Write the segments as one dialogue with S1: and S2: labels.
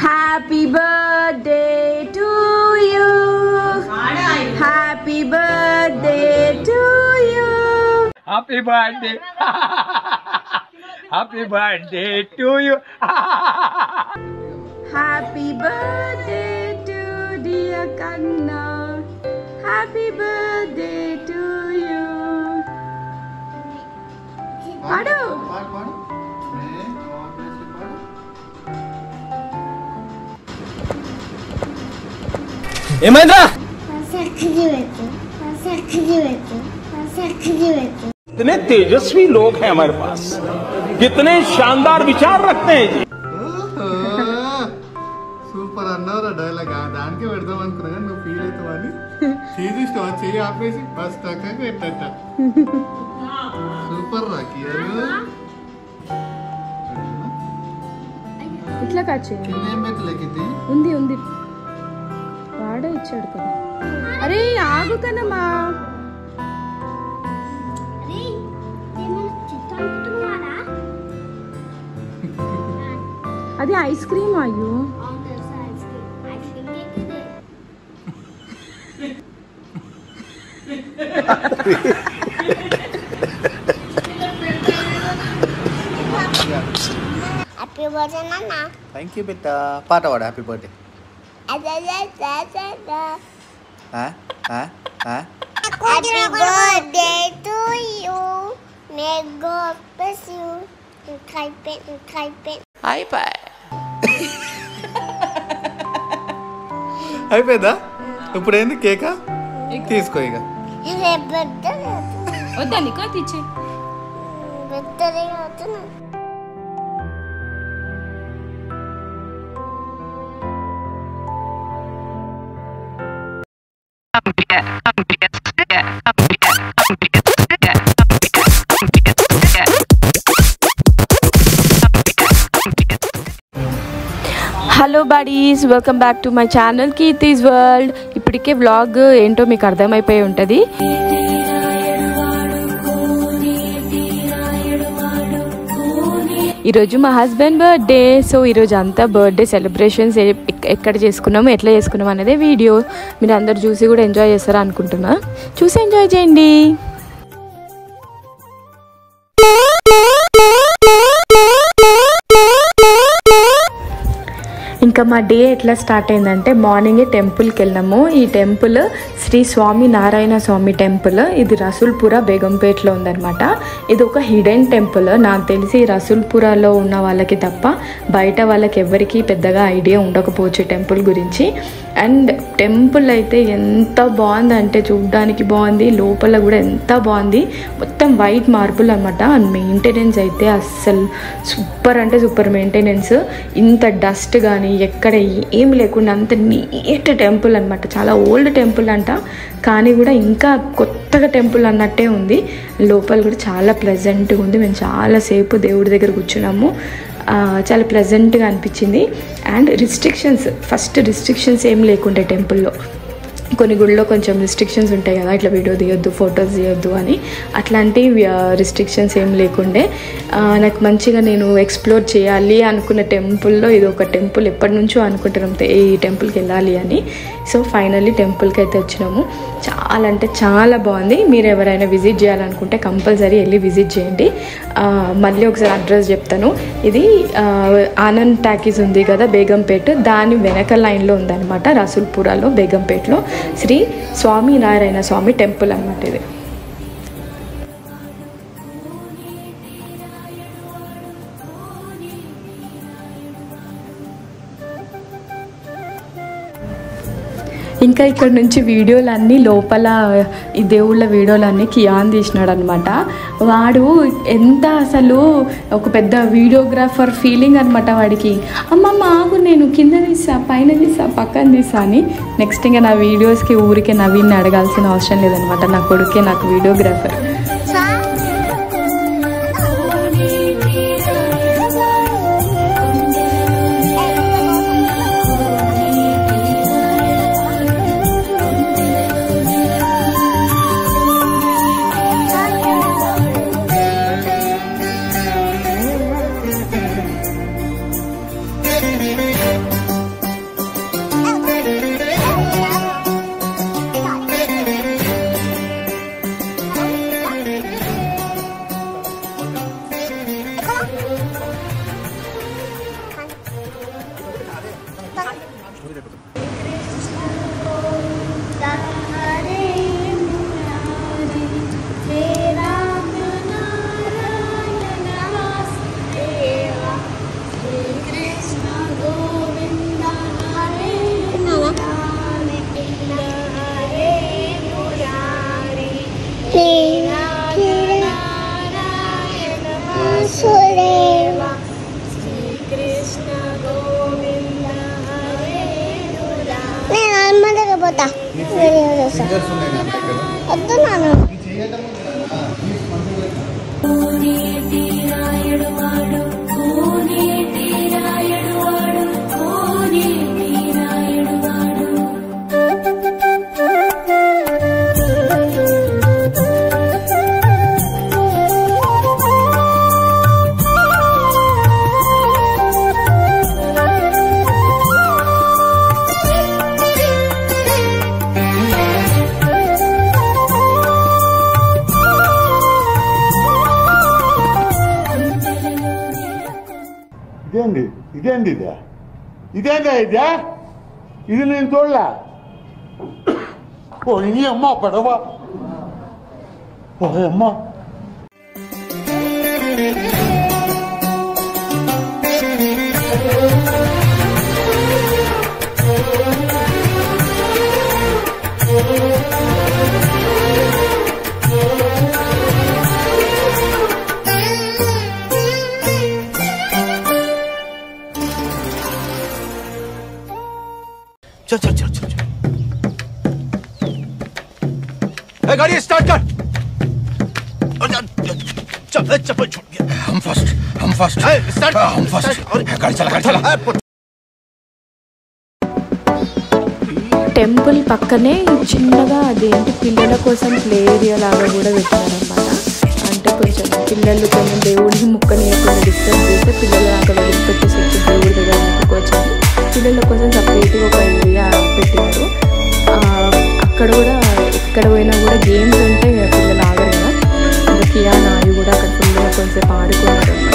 S1: Happy birthday to you. Happy birthday to you.
S2: Happy birthday. Happy birthday to you.
S1: Happy birthday to dear Kanna. Happy birthday to you. Padu.
S2: ఏమైందా? कितने तेजस्वी लोग हैं हमारे पास, कितने शानदार विचार रखते हैं जी.
S3: Super అన్నవరా dialogue. దానికే పెడదాం అనుకున్నా నువ్వు ఫీల్ అవుతావని చేసిస్తావా? చెయ్యి ఆపేసి బస్ టక్కగా పెట్టట. సూపర్ రా కియర్.
S1: ఇట్లా కట్ చేయి.
S3: ఏం పెట్టలేకింది
S1: ఉంది ఉంది వాడే ఇచ్చాడు కదా. అరే ఆగు కనమ్మా. అది ఐస్ క్రీమ్ అయ్యో.
S4: హ్యాపీ బర్త్డే నాన్న.
S3: థ్యాంక్ యూ బిడ్డ. పాట పాడు happy birthday.
S4: Happy birthday to you. May God bless you.
S3: అయిపోయిందా? ఇప్పుడు ఏంది కేకా? తీసుకో ఇక.
S1: వద్దా నీకు తెచ్చే.
S4: బర్త్డే అవుతున్నా.
S1: Hello buddies, welcome back to my channel Keerthi's world. ఇప్పటికే వ్లాగ్ ఏంటో మీకు అర్థమైపోయి ఉంటుంది. ఈరోజు మా హస్బెండ్ బర్త్డే. సో ఈరోజు అంతా బర్త్డే సెలబ్రేషన్స్ ఎక్కడ చేసుకున్నాము, ఎట్లా చేసుకున్నాము అనేది వీడియో మీరు అందరు చూసి కూడా ఎంజాయ్ చేస్తారా అనుకుంటున్నా. చూసి ఎంజాయ్ చేయండి. ఇంకా మా డే ఎట్లా స్టార్ట్ అయిందంటే మార్నింగే టెంపుల్కి వెళ్ళాము. ఈ టెంపుల్ శ్రీ స్వామి నారాయణ స్వామి టెంపుల్. ఇది రసూల్పుర బేగంపేటలో ఉందన్నమాట. ఇది ఒక హిడెన్ టెంపుల్. నాకు తెలిసి రసూల్పురలో ఉన్న వాళ్ళకి తప్ప బయట వాళ్ళకి ఎవరికి పెద్దగా ఐడియా ఉండకపోవచ్చు టెంపుల్ గురించి. అండ్ టెంపుల్ అయితే ఎంత బాగుందంటే చూడడానికి బాగుంది, లోపల కూడా ఎంత బాగుంది. మొత్తం వైట్ మార్బుల్ అనమాట. అండ్ మెయింటెనెన్స్ అయితే అస్సలు సూపర్ అంటే సూపర్ మెయింటెనెన్స్. ఇంత డస్ట్ కానీ ఎక్కడ ఏం లేకుండా అంత నీట్ టెంపుల్ అనమాట. చాలా ఓల్డ్ టెంపుల్ అంట, కానీ కూడా ఇంకా కొత్తగా టెంపుల్ అన్నట్టే ఉంది. లోపల కూడా చాలా ప్లెజెంట్గా ఉంది. మేము చాలాసేపు దేవుడి దగ్గర కూర్చున్నాము. చాలా ప్లెజెంట్గా అనిపించింది. అండ్ ఫస్ట్ రిస్ట్రిక్షన్స్ ఏం లేకుండే టెంపుల్లో. కొన్ని గుళ్ళో కొంచెం రిస్ట్రిక్షన్స్ ఉంటాయి కదా, ఇట్లా వీడియో తీయొద్దు, ఫొటోస్ తీయొద్దు అని. అట్లాంటి రిస్ట్రిక్షన్స్ ఏం లేకుండే. నాకు మంచిగా నేను ఎక్స్ప్లోర్ చేయాలి అనుకున్న టెంపుల్లో ఇది ఒక టెంపుల్. ఎప్పటి నుంచో అనుకుంటున్నాం ఈ టెంపుల్కి వెళ్ళాలి అని. సో ఫైనల్లీ టెంపుల్కి అయితే వచ్చినాము. చాలా అంటే చాలా బాగుంది. మీరు ఎవరైనా విజిట్ చేయాలనుకుంటే కంపల్సరీ వెళ్ళి విజిట్ చేయండి. మళ్ళీ ఒకసారి అడ్రస్ చెప్తాను. ఇది ఆనంద్ టాకీస్ ఉంది కదా బేగంపేట, దాని వెనక లైన్లో ఉందన్నమాట. రసూల్పురాలో బేగంపేటలో శ్రీ స్వామి నారాయణ స్వామి టెంపుల్ అన్నమాట ఇది. ఇంకా ఇక్కడ నుంచి వీడియోలన్నీ లోపల ఈ దేవుళ్ళ వీడియోలన్నీ కియాన్ తీసినాడు అనమాట. వాడు ఎంత అసలు ఒక పెద్ద వీడియోగ్రాఫర్ ఫీలింగ్ అనమాట వాడికి. అమ్మమ్మ ఆగు, నేను కింద తీసా, పైన తీసా, పక్కన తీసా అని. నెక్స్ట్ ఇంకా నా వీడియోస్కి ఊరికే నవీన్ని అడగాల్సిన అవసరం లేదనమాట. నా కొడుకే నాకు వీడియోగ్రాఫర్.
S4: వాసుదేవ నేను నార్మల్గా పోతా వద్దు నాన్న
S3: ఇదేంది ఇదేందా ఇది నేను చూడలే పోయి అమ్మ పడవ అమ్మ
S5: चल चल चल चल गाड़ी स्टार्ट कर चल चप्पल छूट गया हम फर्स्ट स्टार्ट हम फर्स्ट गाड़ी चला
S1: టెంపుల్ పక్కనే చిన్నగా అదేంటి పిల్లల కోసం ప్లే ఏరియా లాగా కూడా పెట్టారనమాట. అంటే కొంచెం పిల్లలు కొంచెం దేవుడికి ముక్కనీయకుండా డిస్టర్బ్ చేస్తే పిల్లలు అక్కడ వదిలిపెట్టేసరికి దేవుడి దగ్గర ముక్కుకోవచ్చు. పిల్లల కోసం సపరేట్గా ఒక ఏరియా పెట్టారు. అక్కడ కూడా ఎక్కడ పోయినా కూడా గేమ్స్ ఉంటే పిల్లలు ఆగరు కదా. ఇంకా కియానా అవి కూడా అక్కడ ఫుల్గా కొంచెం ఆడుకున్నారు అనమాట.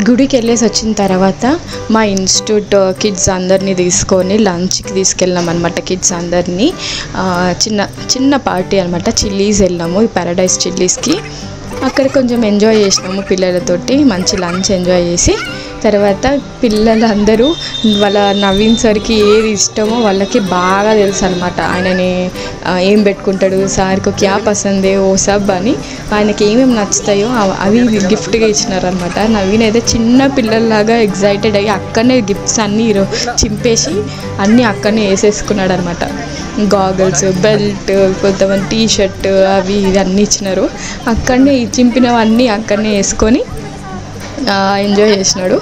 S1: గుడికి వెళ్ళేసి వచ్చిన తర్వాత మా ఇన్స్టిట్యూట్ కిడ్స్ అందరినీ తీసుకొని లంచ్కి తీసుకెళ్ళాం అనమాట. కిడ్స్ అందరినీ చిన్న పార్టీ అనమాట. చిల్లీస్ వెళ్ళాము, ఈ పారడైజ్ చిల్లీస్కి. అక్కడ కొంచెం ఎంజాయ్ చేసినాము పిల్లలతోటి. మంచి లంచ్ ఎంజాయ్ చేసి తర్వాత పిల్లలందరూ వాళ్ళ నవీన్ సార్కి ఏది ఇష్టమో వాళ్ళకి బాగా తెలుసు అనమాట. ఆయనని ఏం పెట్టుకుంటాడు, సార్కు క్యా పసందే ఓ సబ్ అని ఆయనకి ఏమేమి నచ్చుతాయో అవి గిఫ్ట్గా ఇచ్చినారనమాట. నవీన్ అయితే చిన్న పిల్లల్లాగా ఎగ్జైటెడ్ అయ్యి అక్కడనే గిఫ్ట్స్ అన్నీ చింపేసి అన్నీ అక్కడనే వేసేసుకున్నాడు అనమాట. గాగల్స్, బెల్ట్, కొంతమంది టీ షర్ట్ అవి ఇది అన్నీ ఇచ్చినారు. అక్కడనే చింపినవన్నీ అక్కడనే వేసుకొని ఎంజాయ్ చేసినాడు.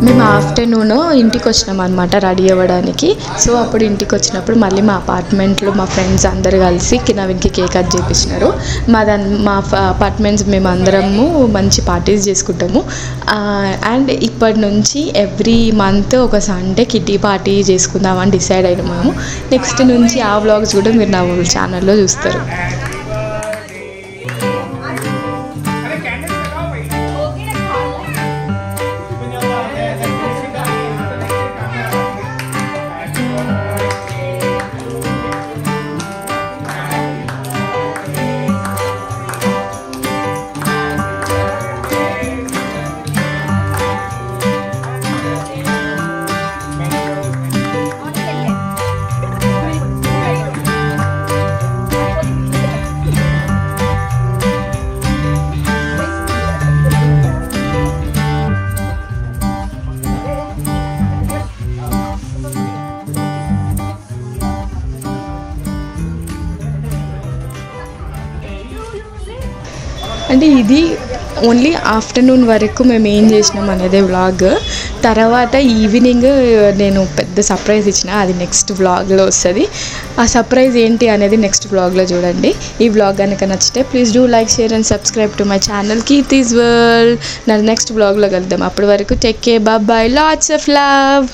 S1: మేము ఆఫ్టర్నూన్ ఇంటికి వచ్చినాం అనమాట రెడీ అవ్వడానికి. సో అప్పుడు ఇంటికి వచ్చినప్పుడు మళ్ళీ మా అపార్ట్మెంట్లో మా ఫ్రెండ్స్ అందరు కలిసి నవీన్కి కేక్ కట్ చేయించినారు. మా అపార్ట్మెంట్స్ మేము అందరము మంచి పార్టీస్ చేసుకుంటాము. అండ్ ఇప్పటి నుంచి ఎవ్రీ మంత్ ఒక సండే కిటీ పార్టీ చేసుకుందామని డిసైడ్ అయినాము. నెక్స్ట్ నుంచి ఆ వ్లాగ్స్ కూడా మీరు నా ఛానల్లో చూస్తారు. అంటే ఇది ఓన్లీ ఆఫ్టర్నూన్ వరకు మేము ఏం చేసినాం అనేది వ్లాగ్. తర్వాత ఈవినింగ్ నేను పెద్ద సర్ప్రైజ్ ఇచ్చిన, అది నెక్స్ట్ వ్లాగ్లో వస్తుంది. ఆ సర్ప్రైజ్ ఏంటి అనేది నెక్స్ట్ వ్లాగ్లో చూడండి. ఈ వ్లాగ్ కనుక నచ్చితే please do like, share and subscribe to my channel Keerthi's world. నా నెక్స్ట్ వ్లాగ్లో కలుద్దాం. అప్పటి వరకు take care, bye, lots of love.